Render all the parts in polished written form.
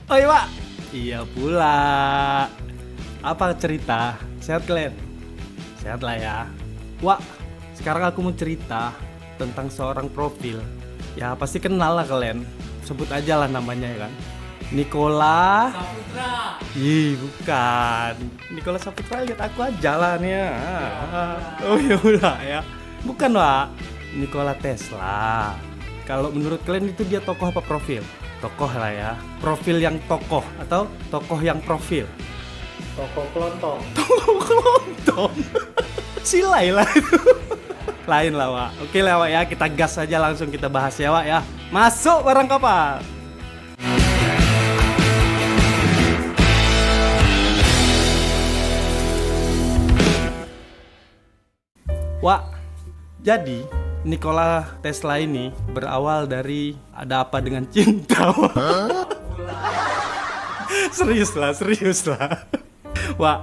Oh iya, Pak. Iya pula. Apa cerita? Sehat kalian? Sehat lah ya. Wak, sekarang aku mau cerita tentang seorang profil. Ya pasti kenal lah kalian. Sebut aja lah namanya ya kan. Nikola Saputra. Ih, bukan. Nikola Saputra lihat aku aja lah nih ya. Oh ya udah ya. Bukan, Wak. Nikola Tesla. Kalau menurut kalian itu dia tokoh apa profil? Tokoh lah ya. Profil yang tokoh atau tokoh yang profil? Toko kelontong. Tokoh kelontong. Silai lah itu. Lain lah, Wak. Oke lah, Wak ya. Kita gas aja langsung kita bahas ya, Wak ya. Masuk barang kapal. Wak, jadi Nikola Tesla ini berawal dari ada apa dengan cinta, Wak. Serius lah. Wak,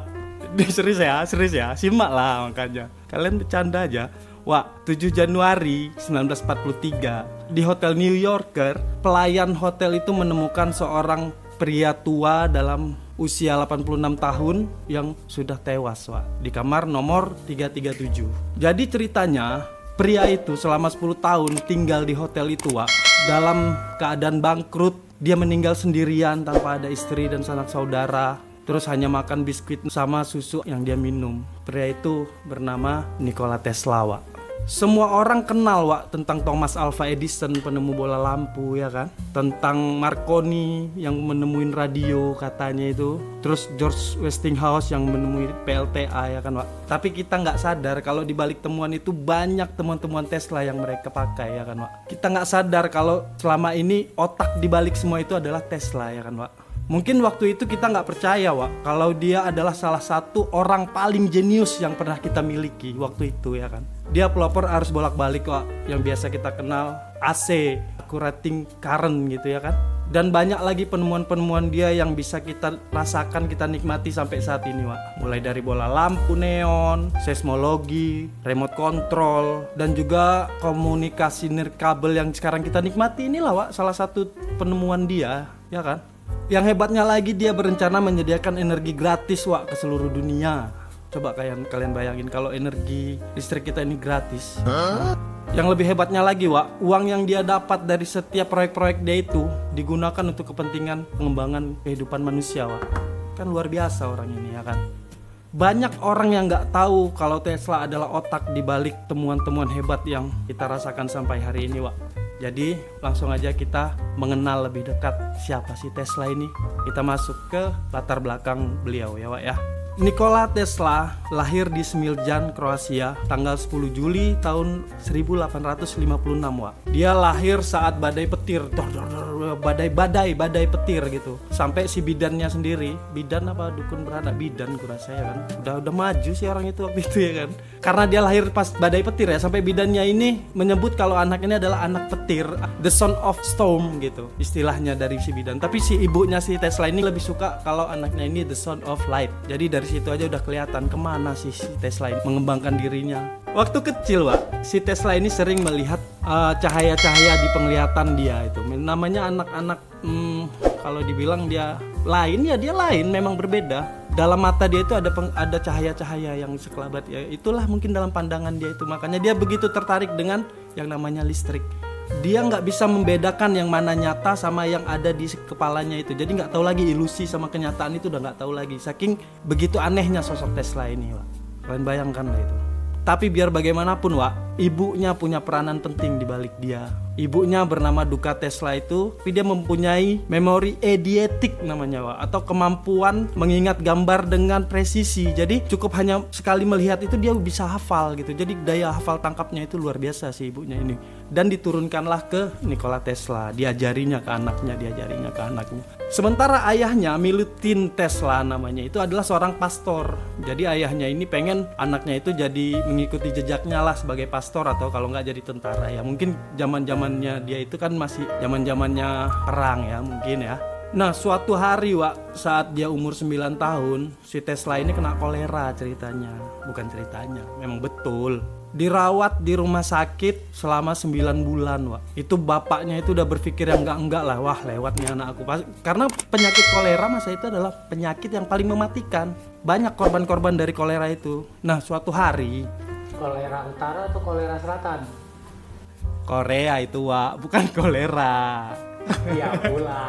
ini serius ya, simak lah makanya. Kalian bercanda aja. Wak, 7 Januari 1943 di Hotel New Yorker, pelayan hotel itu menemukan seorang pria tua dalam usia 86 tahun yang sudah tewas, Wak, di kamar nomor 337. Jadi ceritanya, pria itu selama 10 tahun tinggal di hotel itu, Wak, dalam keadaan bangkrut. Dia meninggal sendirian tanpa ada istri dan sanak saudara. Terus hanya makan biskuit sama susu yang dia minum. Pria itu bernama Nikola Tesla, Wak. Semua orang kenal, Wak, tentang Thomas Alva Edison, penemu bola lampu ya kan. Tentang Marconi yang menemuin radio katanya itu. Terus George Westinghouse yang menemui PLTA ya kan, Wak. Tapi kita nggak sadar kalau di balik temuan itu banyak temuan-temuan Tesla yang mereka pakai ya kan, Wak. Kita nggak sadar kalau selama ini otak di balik semua itu adalah Tesla ya kan, Wak. Mungkin waktu itu kita nggak percaya, Wak, kalau dia adalah salah satu orang paling jenius yang pernah kita miliki waktu itu ya kan. Dia pelopor arus bolak-balik, Wak, yang biasa kita kenal AC, accurating current gitu ya kan. Dan banyak lagi penemuan-penemuan dia yang bisa kita rasakan, kita nikmati sampai saat ini, Wak. Mulai dari bola lampu neon, seismologi, remote control, dan juga komunikasi nirkabel yang sekarang kita nikmati inilah, Wak, salah satu penemuan dia ya kan. Yang hebatnya lagi dia berencana menyediakan energi gratis, Wak, ke seluruh dunia. Coba kalian bayangin kalau energi listrik kita ini gratis. Yang lebih hebatnya lagi, Wak, uang yang dia dapat dari setiap proyek-proyek dia itu digunakan untuk kepentingan pengembangan kehidupan manusia, Wak. Kan luar biasa orang ini ya kan. Banyak orang yang nggak tahu kalau Tesla adalah otak di balik temuan-temuan hebat yang kita rasakan sampai hari ini, Wak. Jadi langsung aja kita mengenal lebih dekat siapa sih Tesla ini. Kita masuk ke latar belakang beliau ya, Wak ya. Nikola Tesla lahir di Smiljan, Kroasia, tanggal 10 Juli tahun 1856, Wak. Dia lahir saat badai petir, badai petir gitu. Sampai si bidannya sendiri, bidan apa dukun beranak, bidan kurasa ya kan. Udah maju sih orang itu waktu itu ya kan. Karena dia lahir pas badai petir ya, sampai bidannya ini menyebut kalau anak ini adalah anak petir, the son of storm gitu istilahnya dari si bidan. Tapi si ibunya si Tesla ini lebih suka kalau anaknya ini the son of light. Jadi dari situ aja udah kelihatan kemana sih si Tesla ini mengembangkan dirinya. Waktu kecil, Wak, si Tesla ini sering melihat cahaya-cahaya di penglihatan dia itu. Namanya anak-anak, kalau dibilang dia lain ya dia lain, memang berbeda. Dalam mata dia itu ada cahaya-cahaya yang sekelabat ya. Itulah mungkin dalam pandangan dia itu. Makanya dia begitu tertarik dengan yang namanya listrik. Dia nggak bisa membedakan yang mana nyata sama yang ada di kepalanya itu. Jadi nggak tahu lagi ilusi sama kenyataan itu, udah nggak tahu lagi. Saking begitu anehnya sosok Tesla ini, Wak. Kalian bayangkan lah itu. Tapi biar bagaimanapun, Wak, ibunya punya peranan penting di balik dia. Ibunya bernama Duka Tesla itu, tapi dia mempunyai memori eidetic namanya, Wak, atau kemampuan mengingat gambar dengan presisi. Jadi cukup hanya sekali melihat itu dia bisa hafal gitu. Jadi daya hafal tangkapnya itu luar biasa si ibunya ini. Dan diturunkanlah ke Nikola Tesla, diajarinya ke anaknya. Sementara ayahnya, Milutin Tesla namanya, itu adalah seorang pastor. Jadi ayahnya ini pengen anaknya itu jadi mengikuti jejaknya lah sebagai pastor, atau kalau nggak jadi tentara ya. Mungkin zamannya dia itu kan masih zamannya perang ya mungkin ya. Nah suatu hari, Wak, saat dia umur 9 tahun, si Tesla ini kena kolera ceritanya. Bukan ceritanya, memang betul. dirawat di rumah sakit selama 9 bulan, Wak. Itu bapaknya itu udah berpikir yang enggak lah, wah lewat nih anak aku. Karena penyakit kolera masa itu adalah penyakit yang paling mematikan. Banyak korban-korban dari kolera itu. Nah, suatu hari Kolera utara atau kolera selatan? Korea itu, Wak, bukan kolera. Iya pula.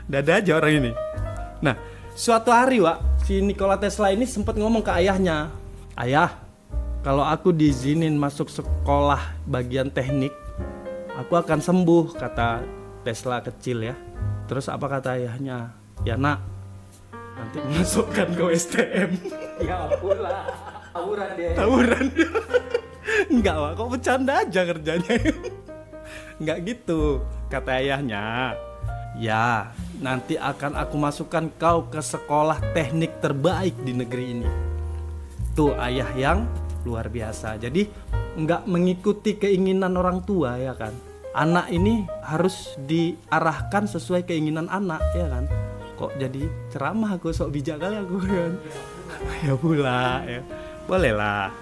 Dada aja orang ini. Nah, suatu hari, Wak, si Nikola Tesla ini sempat ngomong ke ayahnya, "Ayah, kalau aku diizinin masuk sekolah bagian teknik, aku akan sembuh," kata Tesla kecil ya. Terus apa kata ayahnya? "Ya nak, nanti masukkan ke STM." Ya pula. Tawuran dia. Tawuran. Enggak, Wak, kok bercanda aja kerjanya. Enggak gitu, kata ayahnya. "Ya, nanti akan aku masukkan kau ke sekolah teknik terbaik di negeri ini." Tuh ayah yang luar biasa. Jadi nggak mengikuti keinginan orang tua, ya kan. Anak ini harus diarahkan sesuai keinginan anak, ya kan. Kok jadi ceramah aku, sok bijak kali aku kan. Ya pula ya. Boleh lah.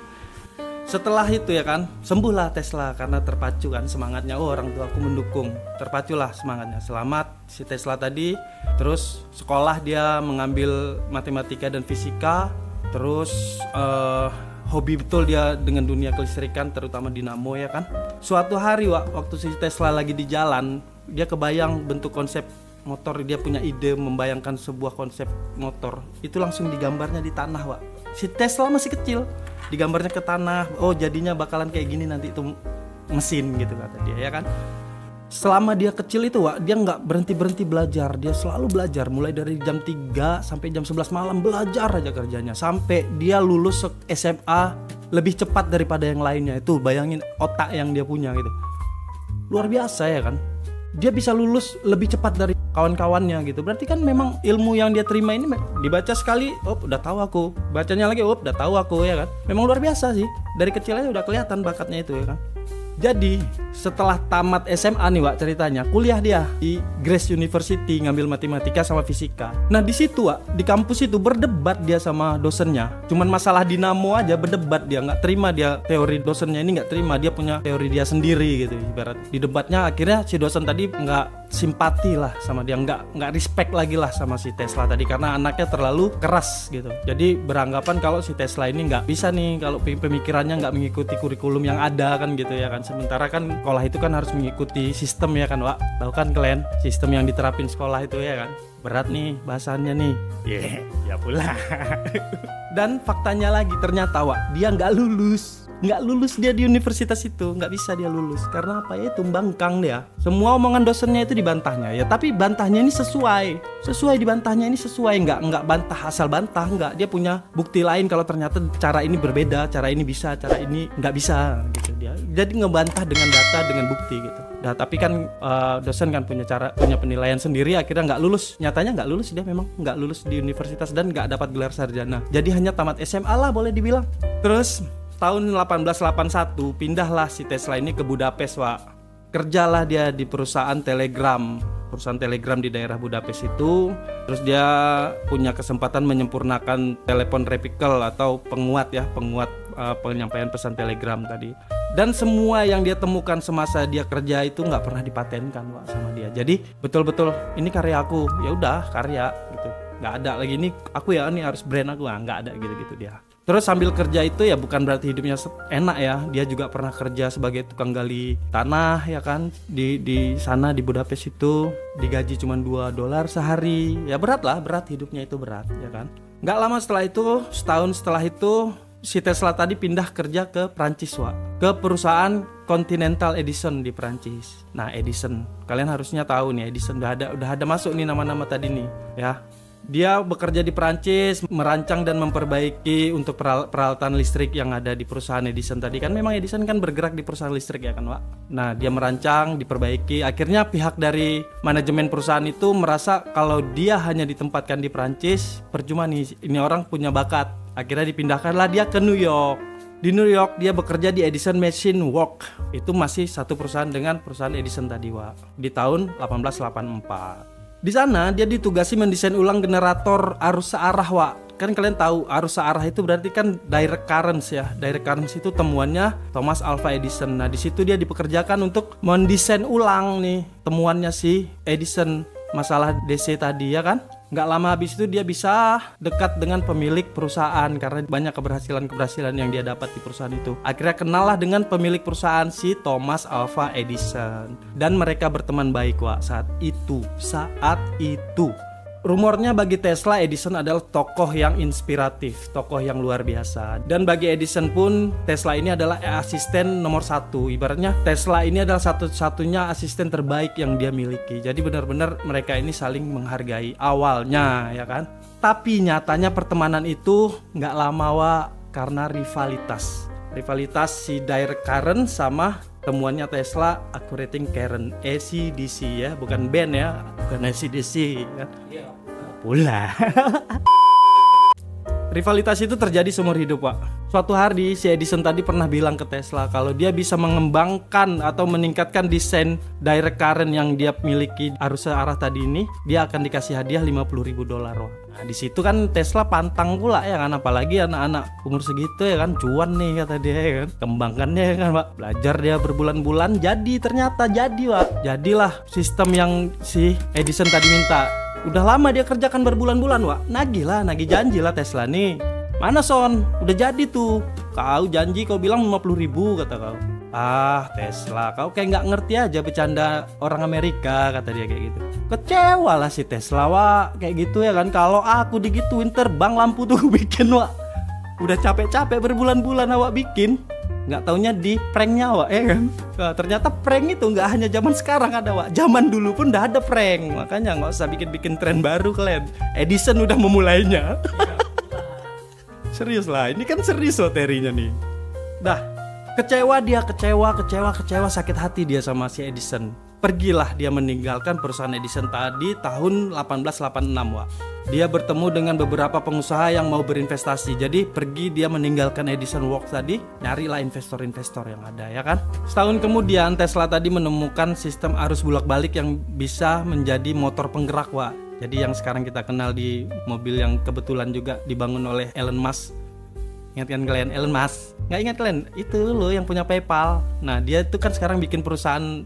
Setelah itu ya kan, sembuhlah Tesla karena terpacu kan semangatnya. Oh, orang tua aku mendukung. Terpaculah semangatnya. Selamat si Tesla tadi. Terus sekolah dia mengambil matematika dan fisika. Terus hobi betul dia dengan dunia kelistrikan, terutama dinamo ya kan. Suatu hari waktu si Tesla lagi di jalan, dia kebayang bentuk konsep motor. Dia punya ide membayangkan sebuah konsep motor. Itu langsung digambarnya di tanah, Wak. Si Tesla masih kecil, digambarnya ke tanah. Oh, jadinya bakalan kayak gini nanti itu mesin gitu kata dia ya kan. Selama dia kecil itu, Wak, dia nggak berhenti belajar. Dia selalu belajar, mulai dari jam 3 sampai jam 11 malam belajar aja kerjanya. Sampai dia lulus SMA lebih cepat daripada yang lainnya. Itu bayangin otak yang dia punya gitu. Luar biasa ya kan. Dia bisa lulus lebih cepat dari kawan-kawannya gitu. Berarti kan memang ilmu yang dia terima ini dibaca sekali, oh udah tahu aku. Bacanya lagi, oh udah tahu aku ya kan. Memang luar biasa sih. Dari kecil aja udah kelihatan bakatnya itu ya kan. Jadi setelah tamat SMA nih, Wak, ceritanya kuliah dia di Grace University ngambil matematika sama fisika. Nah di situ, Wak, di kampus itu berdebat dia sama dosennya. Cuman masalah dinamo aja berdebat, dia nggak terima, dia teori dosennya ini nggak terima, dia punya teori dia sendiri gitu. Ibarat di debatnya akhirnya si dosen tadi nggak simpati lah sama dia, nggak respect lagi lah sama si Tesla tadi karena anaknya terlalu keras gitu. Jadi beranggapan kalau si Tesla ini nggak bisa nih kalau pemikirannya nggak mengikuti kurikulum yang ada kan gitu ya kan. Sementara kan sekolah itu kan harus mengikuti sistem ya kan, Wak. Tahu kan kalian sistem yang diterapin sekolah itu ya kan. Berat nih bahasannya nih. Ya pula. Dan faktanya lagi ternyata, Wak, dia nggak lulus dia di universitas itu, nggak bisa dia lulus karena apa ya, itu bangkang dia. Semua omongan dosennya itu dibantahnya ya, tapi bantahnya ini sesuai dibantahnya ini sesuai, nggak bantah asal bantah, nggak, dia punya bukti lain kalau ternyata cara ini berbeda, cara ini bisa, cara ini nggak bisa gitu dia. Jadi ngebantah dengan data, dengan bukti gitu. Nah tapi kan dosen kan punya penilaian sendiri, akhirnya nggak lulus. Nyatanya nggak lulus, dia memang nggak lulus di universitas dan nggak dapat gelar sarjana. Jadi hanya tamat SMA lah boleh dibilang. Terus tahun 1881 pindahlah si Tesla ini ke Budapest, Wak. Kerjalah dia di perusahaan telegram di daerah Budapest itu. Terus dia punya kesempatan menyempurnakan telepon repikel atau penguat penyampaian pesan telegram tadi. Dan semua yang dia temukan semasa dia kerja itu nggak pernah dipatenkan, Wak, sama dia. Jadi betul-betul ini karya aku, ya udah karya gitu. Nggak ada lagi ini aku ya, ini harus brand aku, nggak ada gitu dia. Terus sambil kerja itu ya bukan berarti hidupnya enak ya. Dia juga pernah kerja sebagai tukang gali tanah ya kan. Di sana di Budapest itu digaji cuma $2 sehari. Ya berat hidupnya itu berat ya kan. Gak lama setelah itu, setahun setelah itu, si Tesla tadi pindah kerja ke Prancis, Wak. Ke perusahaan Continental Edison di Prancis. Nah Edison, kalian harusnya tahu nih Edison udah ada masuk nih nama-nama tadi nih ya. Dia bekerja di Prancis, merancang dan memperbaiki untuk peralatan listrik yang ada di perusahaan Edison tadi. Kan memang Edison kan bergerak di perusahaan listrik ya kan, Wak. Nah dia merancang, diperbaiki. Akhirnya pihak dari manajemen perusahaan itu merasa kalau dia hanya ditempatkan di Prancis, percuma nih, ini orang punya bakat. Akhirnya dipindahkanlah dia ke New York. Di New York dia bekerja di Edison Machine Works. Itu masih satu perusahaan dengan perusahaan Edison tadi, Wak. Di tahun 1884. Di sana dia ditugasi mendesain ulang generator arus searah, Wak. Kan kalian tahu arus searah itu berarti kan direct currents ya. Direct currents itu temuannya Thomas Alva Edison. Nah di situ dia dipekerjakan untuk mendesain ulang nih temuannya si Edison, masalah DC tadi ya kan. Nggak lama habis itu dia bisa dekat dengan pemilik perusahaan karena banyak keberhasilan yang dia dapat di perusahaan itu. Akhirnya kenallah dengan pemilik perusahaan si Thomas Alva Edison. Dan mereka berteman baik saat itu. Rumornya bagi Tesla, Edison adalah tokoh yang inspiratif, tokoh yang luar biasa. Dan bagi Edison pun, Tesla ini adalah asisten nomor 1. Ibaratnya Tesla ini adalah satu-satunya asisten terbaik yang dia miliki. Jadi benar-benar mereka ini saling menghargai awalnya, ya kan? Tapi nyatanya pertemanan itu nggak lama karena rivalitas. Rivalitas si direct current sama temuannya Tesla accurating current, AC/DC ya, bukan band ya, bukan AC/DC kan. Iya. Pula. Rivalitas itu terjadi seumur hidup, Pak. Suatu hari si Edison tadi pernah bilang ke Tesla kalau dia bisa mengembangkan atau meningkatkan desain direct current yang dia miliki arus searah tadi ini, dia akan dikasih hadiah $50.000. Nah, di situ kan Tesla pantang pula ya kan, apalagi anak-anak umur segitu ya kan, cuan nih kata dia ya kan. Kembangkannya ya kan, Pak. Belajar dia berbulan-bulan, ternyata jadi, Pak. Jadilah sistem yang si Edison tadi minta. Udah lama dia kerjakan berbulan-bulan, Wak. Nagih janji lah Tesla nih. Mana Son? Udah jadi tuh. Kau janji, kau bilang 50.000 kata kau. Ah Tesla, kau kayak nggak ngerti aja bercanda orang Amerika, kata dia kayak gitu. Kecewa lah si Tesla, Wak. Kayak gitu ya kan. Kalau aku digituin terbang lampu tuh bikin, Wak. Udah capek-capek berbulan-bulan awak bikin, nggak taunya di pranknya, Wak, ya kan. Nah, ternyata prank itu nggak hanya zaman sekarang ada, Wak. Zaman dulu pun udah ada prank. Makanya nggak usah bikin tren baru kalian. Edison udah memulainya. Serius lah, ini kan serius materinya nih. Dah, kecewa, sakit hati dia sama si Edison. Pergilah dia meninggalkan perusahaan Edison tadi tahun 1886, Wak. Dia bertemu dengan beberapa pengusaha yang mau berinvestasi. Jadi pergi dia meninggalkan Edison Works tadi, nyarilah investor-investor yang ada ya kan. Setahun kemudian Tesla tadi menemukan sistem arus bolak-balik yang bisa menjadi motor penggerak, Wak. Jadi yang sekarang kita kenal di mobil yang kebetulan juga dibangun oleh Elon Musk. Ingat kan kalian Elon Musk? Nggak ingat kalian? Itu loh yang punya PayPal. Nah dia itu kan sekarang bikin perusahaan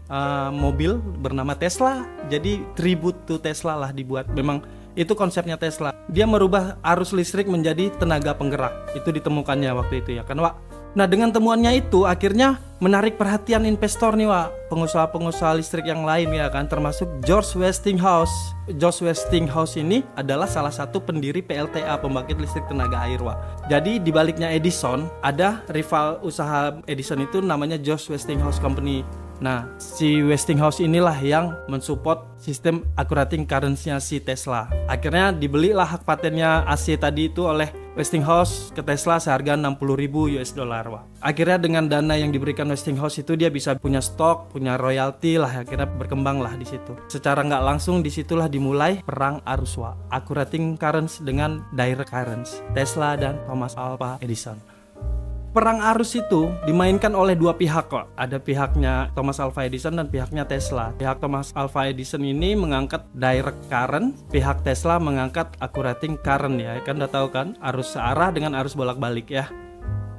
mobil bernama Tesla. Jadi tribute to Tesla lah dibuat. Memang itu konsepnya Tesla. Dia merubah arus listrik menjadi tenaga penggerak. Itu ditemukannya waktu itu ya kan, Wak. Nah dengan temuannya itu akhirnya menarik perhatian investor nih, Wak. Pengusaha-pengusaha listrik yang lain ya kan, termasuk George Westinghouse. George Westinghouse ini adalah salah satu pendiri PLTA, pembangkit listrik tenaga air, Wak. Jadi di baliknya Edison ada rival usaha Edison itu namanya George Westinghouse Company. Nah, si Westinghouse inilah yang mensupport sistem accurating currents-nya si Tesla. Akhirnya dibelilah hak patennya AC tadi itu oleh Westinghouse ke Tesla seharga $60.000. Wah. Akhirnya dengan dana yang diberikan Westinghouse itu dia bisa punya stok, punya royalti lah, akhirnya berkembang lah di situ. Secara nggak langsung disitulah dimulai perang arus, Wah. Accurating currents dengan direct currents, Tesla dan Thomas Alva Edison. Perang arus itu dimainkan oleh dua pihak, kok. Ada pihaknya Thomas Alva Edison dan pihaknya Tesla. Pihak Thomas Alva Edison ini mengangkat direct current, pihak Tesla mengangkat accurating current ya. Kan udah tahu kan, arus searah dengan arus bolak-balik ya.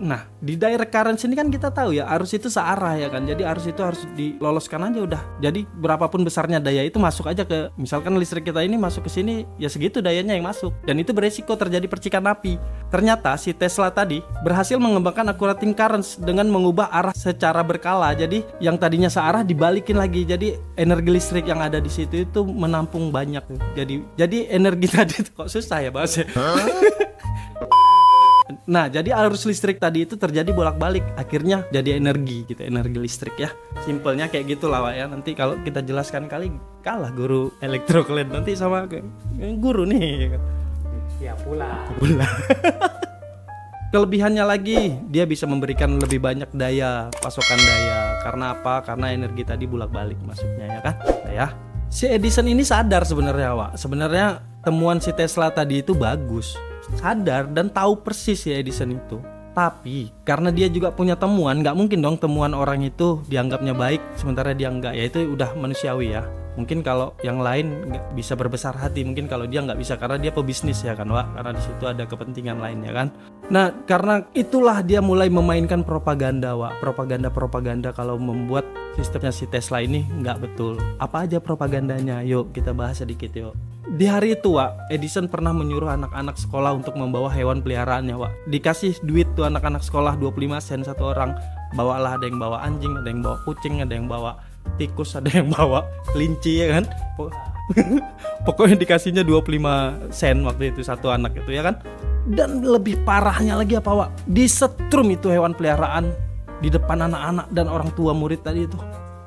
Nah, di direct current sini kan kita tahu ya, arus itu searah ya kan. Jadi arus itu harus diloloskan aja udah. Jadi berapapun besarnya daya itu masuk aja ke, misalkan listrik kita ini masuk ke sini, ya segitu dayanya yang masuk. Dan itu beresiko terjadi percikan api. Ternyata si Tesla tadi berhasil mengembangkan accurating currents dengan mengubah arah secara berkala. Jadi yang tadinya searah dibalikin lagi. Jadi energi listrik yang ada di situ itu menampung banyak. Jadi energi tadi itu kok susah ya bahasnya. Nah, jadi arus listrik tadi itu terjadi bolak-balik, akhirnya jadi energi gitu, energi listrik ya. Simpelnya kayak gitu lah, Wak, ya. Nanti kalau kita jelaskan kali kalah guru elektro kalian nanti sama guru nih. Ya pula. Kelebihannya lagi, dia bisa memberikan lebih banyak daya, pasokan daya. Karena apa? Karena energi tadi bolak-balik masuknya ya kan? Nah, ya. Si Edison ini sadar sebenarnya, Wak. Sebenarnya temuan si Tesla tadi itu bagus. Sadar dan tahu persis ya Edison itu. Tapi karena dia juga punya temuan, nggak mungkin dong temuan orang itu dianggapnya baik sementara dia enggak. Ya itu udah manusiawi ya. Mungkin kalau yang lain nggak bisa berbesar hati, mungkin kalau dia nggak bisa karena dia pebisnis ya kan, Wak, karena di situ ada kepentingan lainnya kan. Nah, karena itulah dia mulai memainkan propaganda, Wak. Propaganda kalau membuat sistemnya si Tesla ini nggak betul. Apa aja propagandanya? Yuk kita bahas sedikit yuk. Di hari itu, Wak, Edison pernah menyuruh anak-anak sekolah untuk membawa hewan peliharaannya, Wak. Dikasih duit tuh anak-anak sekolah 25 sen satu orang. Bawalah, ada yang bawa anjing, ada yang bawa kucing, ada yang bawa tikus, ada yang bawa kelinci ya kan. Pokoknya dikasihnya 25 sen waktu itu satu anak itu ya kan. Dan lebih parahnya lagi apa, Wak? Disetrum itu hewan peliharaan di depan anak-anak dan orang tua murid tadi itu.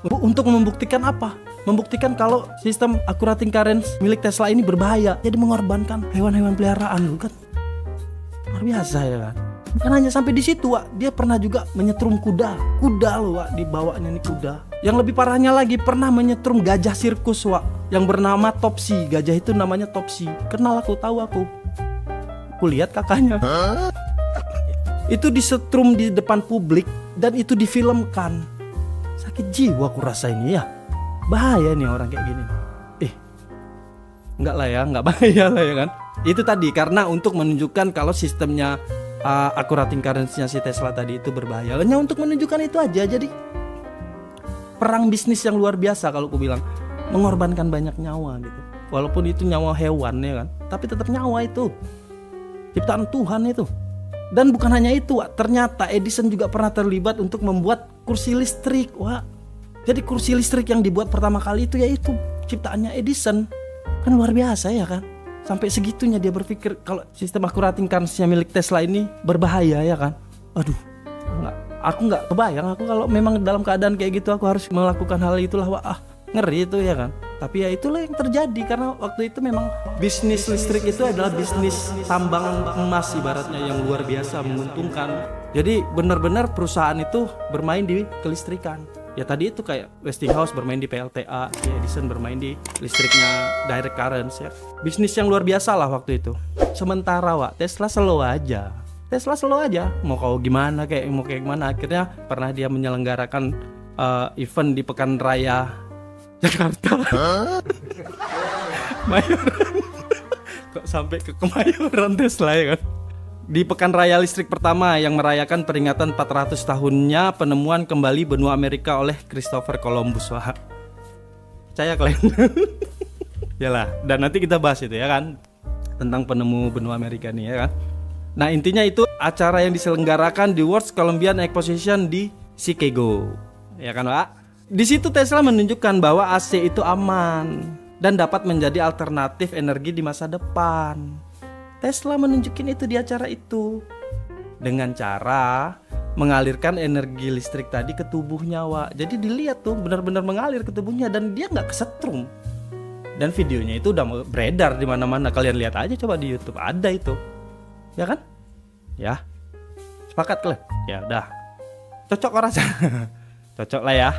Untuk membuktikan apa? Membuktikan kalau sistem accurating currents milik Tesla ini berbahaya. Jadi mengorbankan hewan-hewan peliharaan lu kan. Luar biasa ya kan. Bukan hanya sampai di situ, Wak. Dia pernah juga menyetrum kuda. Kuda loh, Wak, dibawanya nih kuda. Yang lebih parahnya lagi pernah menyetrum gajah sirkus, Wak, yang bernama Topsy. Gajah itu namanya Topsy. Kenal aku, tahu aku. Aku lihat kakaknya. Itu disetrum di depan publik dan itu difilmkan. Sakit jiwa aku rasa ini ya. Bahaya nih orang kayak gini. Enggak lah ya, enggak bahaya lah ya kan. Itu tadi karena untuk menunjukkan kalau sistemnya accurating currents-nya si Tesla tadi itu berbahaya. Hanya untuk menunjukkan itu aja. Jadi perang bisnis yang luar biasa kalau aku bilang, mengorbankan banyak nyawa gitu. Walaupun itu nyawa hewan ya kan, tapi tetap nyawa itu. Ciptaan Tuhan itu. Dan bukan hanya itu, Wak. Ternyata Edison juga pernah terlibat untuk membuat kursi listrik, Wak. Jadi kursi listrik yang dibuat pertama kali itu yaitu ciptaannya Edison. Kan luar biasa ya kan. Sampai segitunya dia berpikir kalau sistem accurating currents-nya milik Tesla ini berbahaya ya kan. Aduh, aku nggak kebayang aku kalau memang dalam keadaan kayak gitu aku harus melakukan hal itulah, Wak. Ngeri itu ya kan. Tapi ya itulah yang terjadi karena waktu itu memang bisnis listrik itu adalah bisnis tambang emas ibaratnya yang luar biasa menguntungkan. Jadi benar-benar perusahaan itu bermain di kelistrikan. Ya tadi itu kayak Westinghouse bermain di PLTA, ya Edison bermain di listriknya direct currents ya. Bisnis yang luar biasa lah waktu itu. Sementara, Wak, Tesla slow aja. Mau kau gimana mau kayak gimana. Akhirnya pernah dia menyelenggarakan event di Pekan Raya Jakarta. Kemayoran. Kok sampai ke Kemayoran Tesla ya kan? Di Pekan Raya Listrik pertama yang merayakan peringatan 400 tahunnya penemuan kembali benua Amerika oleh Christopher Columbus. Wah, percaya kalian? Yalah, dan nanti kita bahas itu ya kan, tentang penemu benua Amerika nih ya kan. Nah intinya itu acara yang diselenggarakan di World Columbian Exposition di Chicago, ya kan, Pak? Di situ Tesla menunjukkan bahwa AC itu aman dan dapat menjadi alternatif energi di masa depan. Tesla menunjukin itu di acara itu dengan cara mengalirkan energi listrik tadi ke tubuhnya, Wak. Jadi dilihat tuh benar-benar mengalir ke tubuhnya dan dia nggak kesetrum. Dan videonya itu udah beredar di mana-mana. Kalian lihat aja coba di YouTube, ada itu. Ya kan? Ya. Sepakat kalian? Ya udah. Cocok orang cocok lah ya.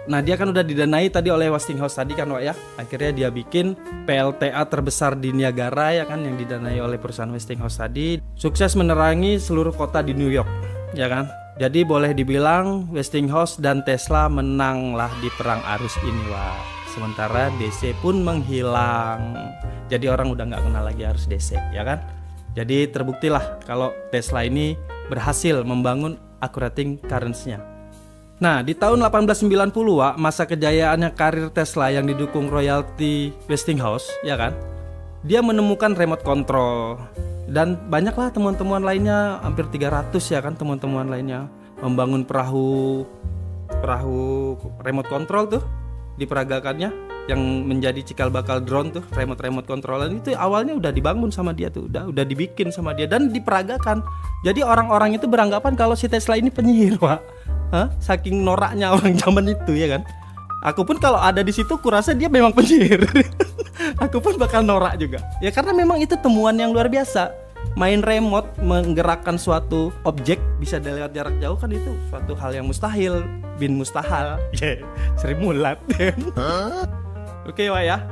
Nah dia kan udah didanai tadi oleh Westinghouse tadi kan, Wak ya. Akhirnya dia bikin PLTA terbesar di Niagara ya kan, yang didanai oleh perusahaan Westinghouse tadi. Sukses menerangi seluruh kota di New York ya kan. Jadi boleh dibilang Westinghouse dan Tesla menanglah di perang arus ini, Wak. Sementara DC pun menghilang. Jadi orang udah gak kenal lagi arus DC ya kan. Jadi terbuktilah kalau Tesla ini berhasil membangun accurating currents-nya. Nah, di tahun 1890, Wak, masa kejayaannya karir Tesla yang didukung royalti Westinghouse, ya kan? Dia menemukan remote control dan banyaklah temuan-temuan lainnya, hampir 300 ya kan temuan-temuan lainnya. Membangun perahu remote control tuh diperagakannya yang menjadi cikal bakal drone tuh, remote controlan itu awalnya udah dibangun sama dia tuh, udah dibikin sama dia dan diperagakan. Jadi orang-orang itu beranggapan kalau si Tesla ini penyihir, Wak. Saking noraknya orang zaman itu ya kan. Aku pun kalau ada di situ kurasa dia memang penyihir. Aku pun bakal norak juga. Ya karena memang itu temuan yang luar biasa. Main remote menggerakkan suatu objek bisa lewat jarak jauh kan itu suatu hal yang mustahil, bin mustahil. Sri Mulat. Oke, Wak ya.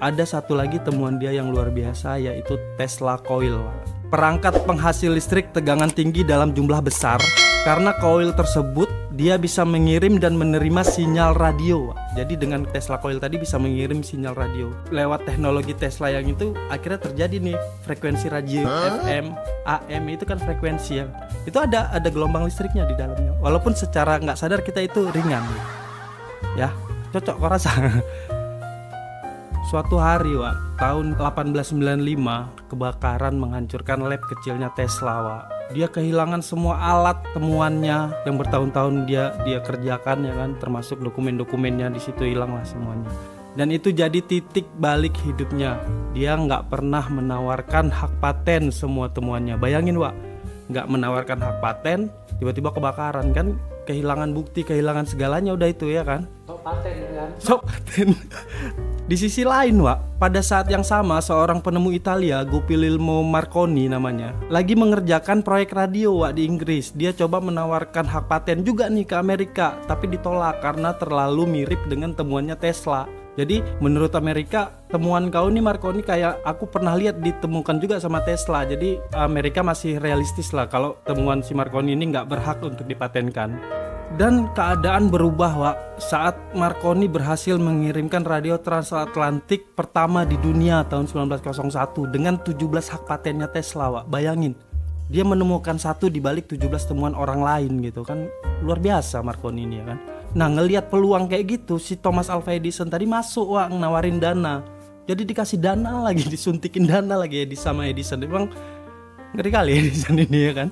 Ada satu lagi temuan dia yang luar biasa yaitu Tesla Coil, Wak. Perangkat penghasil listrik tegangan tinggi dalam jumlah besar Karena coil tersebut dia bisa mengirim dan menerima sinyal radio, Wak. Jadi dengan Tesla coil tadi bisa mengirim sinyal radio. Lewat teknologi Tesla yang itu akhirnya terjadi nih frekuensi radio FM, AM itu kan frekuensi ya. Itu ada gelombang listriknya di dalamnya. Walaupun secara nggak sadar kita itu ringan. Ya, cocok kok rasa. Suatu hari, Wak, tahun 1895 kebakaran menghancurkan lab kecilnya Tesla, Wak. Dia kehilangan semua alat temuannya yang bertahun-tahun dia kerjakan ya kan, termasuk dokumen-dokumennya di situ hilang lah semuanya. Dan itu jadi titik balik hidupnya. Dia nggak pernah menawarkan hak paten semua temuannya. Bayangin, Wak, nggak menawarkan hak paten, tiba-tiba kebakaran kan, kehilangan bukti, kehilangan segalanya udah itu ya kan. Sok paten kan. Sok paten. Di sisi lain, Wak, pada saat yang sama seorang penemu Italia, Guglielmo Marconi namanya, lagi mengerjakan proyek radio, Wak, di Inggris. Dia coba menawarkan hak paten juga nih ke Amerika, tapi ditolak karena terlalu mirip dengan temuannya Tesla. Jadi menurut Amerika, temuan kau nih Marconi kayak aku pernah lihat ditemukan juga sama Tesla. Jadi Amerika masih realistis lah kalau temuan si Marconi ini nggak berhak untuk dipatenkan. Dan keadaan berubah, Wak, saat Marconi berhasil mengirimkan radio transatlantik pertama di dunia tahun 1901 dengan 17 hak patennya Tesla, Wak. Bayangin, dia menemukan satu di balik 17 temuan orang lain gitu kan. Luar biasa Marconi ini ya kan. Nah, ngelihat peluang kayak gitu, si Thomas Alva Edison tadi masuk, Wak, nawarin dana. Jadi dikasih dana lagi, disuntikin dana lagi sama Edison. Emang ngeri kali Edison ini ya kan.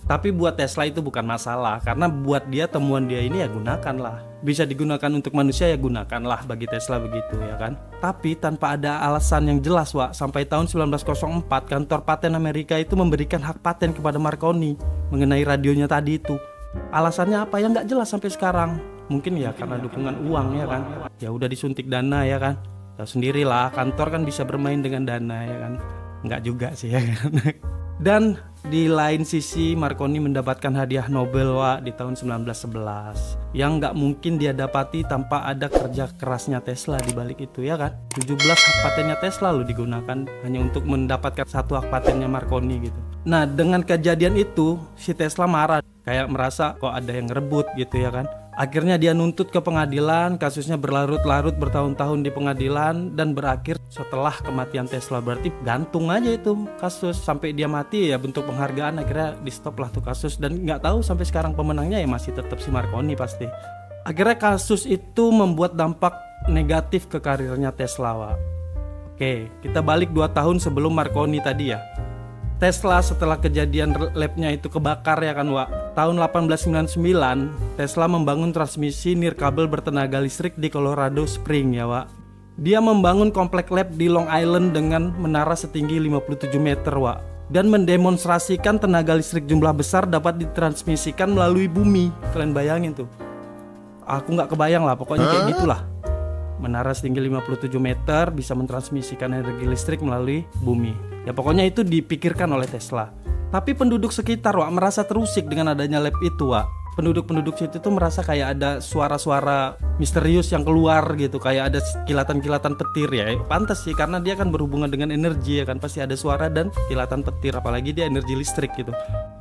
Tapi buat Tesla itu bukan masalah, karena buat dia temuan dia ini ya gunakanlah. Bisa digunakan untuk manusia ya gunakanlah, bagi Tesla begitu ya kan. Tapi tanpa ada alasan yang jelas, Wak, sampai tahun 1904 kantor paten Amerika itu memberikan hak paten kepada Marconi mengenai radionya tadi itu. Alasannya apa ya nggak jelas sampai sekarang. Mungkin ya karena dukungan uang ya kan. Ya udah disuntik dana ya kan. Tahu sendirilah, kantor kan bisa bermain dengan dana ya kan. Nggak juga sih ya kan. Dan di lain sisi Marconi mendapatkan hadiah Nobel, Wak, di tahun 1911 yang nggak mungkin dia dapati tanpa ada kerja kerasnya Tesla di balik itu ya kan. 17 hak patennya Tesla loh digunakan hanya untuk mendapatkan satu hak patennya Marconi gitu. Nah, dengan kejadian itu si Tesla marah, kayak merasa kok ada yang ngerebut gitu ya kan. Akhirnya dia nuntut ke pengadilan, kasusnya berlarut-larut bertahun-tahun di pengadilan dan berakhir setelah kematian Tesla. Berarti gantung aja itu kasus sampai dia mati ya, bentuk penghargaan. Akhirnya di stop lah tuh kasus dan nggak tahu sampai sekarang pemenangnya ya masih tetap si Marconi pasti. Akhirnya kasus itu membuat dampak negatif ke karirnya Tesla, Wak. Oke, kita balik 2 tahun sebelum Marconi tadi ya. Tesla setelah kejadian labnya itu kebakar ya kan, Wak. Tahun 1899 Tesla membangun transmisi nirkabel bertenaga listrik di Colorado Spring ya, Wak. Dia membangun komplek lab di Long Island dengan menara setinggi 57 meter, Wak, dan mendemonstrasikan tenaga listrik jumlah besar dapat ditransmisikan melalui bumi. Kalian bayangin tuh. Aku nggak kebayang lah, pokoknya kayak gitulah. Menara setinggi 57 meter bisa mentransmisikan energi listrik melalui bumi. Ya pokoknya itu dipikirkan oleh Tesla. Tapi penduduk sekitar, Wak, merasa terusik dengan adanya lab itu, Wak. Penduduk-penduduk situ tuh merasa kayak ada suara-suara misterius yang keluar gitu, kayak ada kilatan-kilatan petir ya. Pantas sih karena dia kan berhubungan dengan energi ya kan, pasti ada suara dan kilatan petir, apalagi dia energi listrik gitu.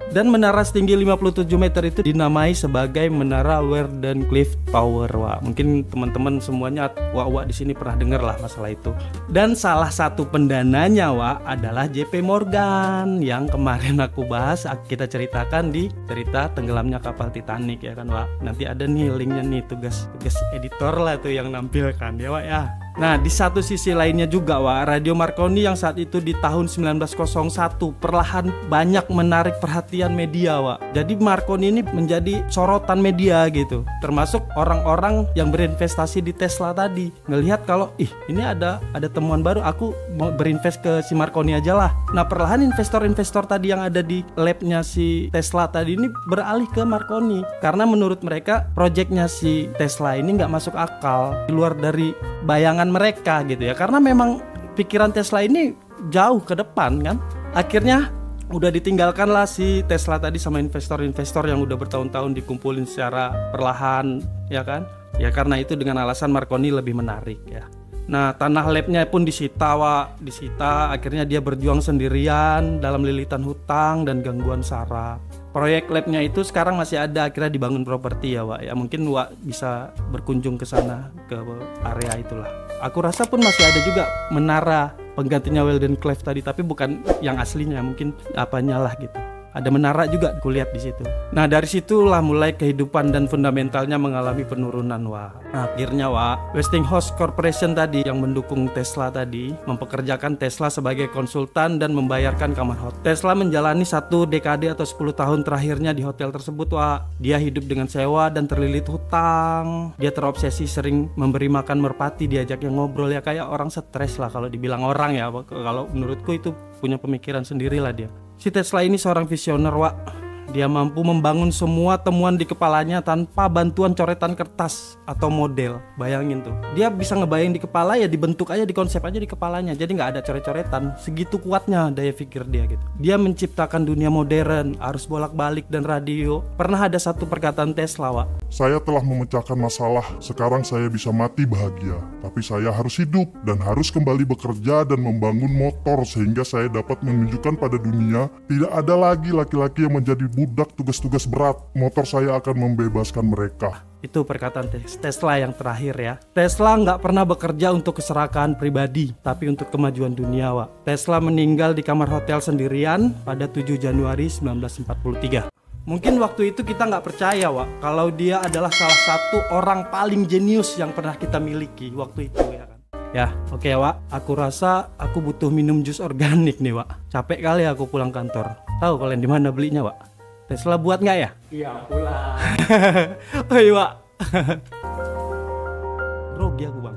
Dan menara setinggi 57 meter itu dinamai sebagai Menara Wardenclyffe Tower, Wak. Mungkin teman-teman semuanya Wak di sini pernah dengar lah masalah itu. Dan salah satu pendananya, Wak, adalah JP Morgan yang kemarin aku bahas, kita ceritakan di cerita tenggelamnya kapal Titanic ya kan, Wak. Nanti ada nih linknya nih, tugas editor lah tuh yang nampilkan ya, Wak ya. Nah, di satu sisi lainnya juga, Wak, radio Marconi yang saat itu di tahun 1901 perlahan banyak menarik perhatian media, Wak. Jadi Marconi ini menjadi sorotan media gitu. Termasuk orang-orang yang berinvestasi di Tesla tadi. Ngelihat kalau ini ada temuan baru, aku mau berinvest ke si Marconi aja lah. Nah, perlahan investor-investor tadi yang ada di labnya si Tesla tadi ini beralih ke Marconi. Karena menurut mereka proyeknya si Tesla ini nggak masuk akal, di luar dari bayangan mereka gitu ya, karena memang pikiran Tesla ini jauh ke depan kan. Akhirnya udah ditinggalkan lah si Tesla tadi sama investor-investor yang udah bertahun-tahun dikumpulin secara perlahan ya kan. Ya karena itu dengan alasan Marconi lebih menarik ya. Nah, tanah labnya pun disita, Wak. Disita, akhirnya dia berjuang sendirian dalam lilitan hutang dan gangguan SARA. Proyek labnya itu sekarang masih ada, akhirnya dibangun properti ya Wak. Ya mungkin Wak bisa berkunjung ke sana, ke area itulah. Aku rasa pun masih ada juga menara penggantinya Weldon Clef tadi, tapi bukan yang aslinya, mungkin apanya lah gitu. Ada menara juga kulihat di situ. Nah dari situlah mulai kehidupan dan fundamentalnya mengalami penurunan Wak. Nah, akhirnya Wak, Westinghouse Corporation tadi yang mendukung Tesla tadi mempekerjakan Tesla sebagai konsultan dan membayarkan kamar hotel. Tesla menjalani 1 dekade atau 10 tahun terakhirnya di hotel tersebut Wak. Dia hidup dengan sewa dan terlilit hutang. Dia terobsesi sering memberi makan merpati, diajak yang ngobrol ya kayak orang stres lah kalau dibilang orang ya. Kalau menurutku itu punya pemikiran sendirilah dia. Si Tesla ini seorang visioner Wak. Dia mampu membangun semua temuan di kepalanya tanpa bantuan coretan kertas atau model. Bayangin tuh, dia bisa ngebayang di kepala ya, dibentuk aja, dikonsep aja di kepalanya. Jadi nggak ada coret-coretan. Segitu kuatnya daya pikir dia gitu. Dia menciptakan dunia modern, arus bolak-balik dan radio. Pernah ada satu perkataan Tesla Wak. Saya telah memecahkan masalah, sekarang saya bisa mati bahagia. Tapi saya harus hidup dan harus kembali bekerja dan membangun motor sehingga saya dapat menunjukkan pada dunia tidak ada lagi laki-laki yang menjadi budak tugas-tugas berat. Motor saya akan membebaskan mereka. Itu perkataan Tesla yang terakhir ya. Tesla nggak pernah bekerja untuk keserakahan pribadi, tapi untuk kemajuan dunia Wak. Tesla meninggal di kamar hotel sendirian pada 7 Januari 1943. Mungkin waktu itu kita nggak percaya Wak, kalau dia adalah salah satu orang paling jenius yang pernah kita miliki waktu itu ya kan. Ya oke Wak, aku rasa aku butuh minum jus organik nih Wak. Capek kali aku pulang kantor. Tahu kalian di mana belinya Wak? Tesla buat nggak ya? Iya pulang. Oh iya Wak. Grogi aku bang.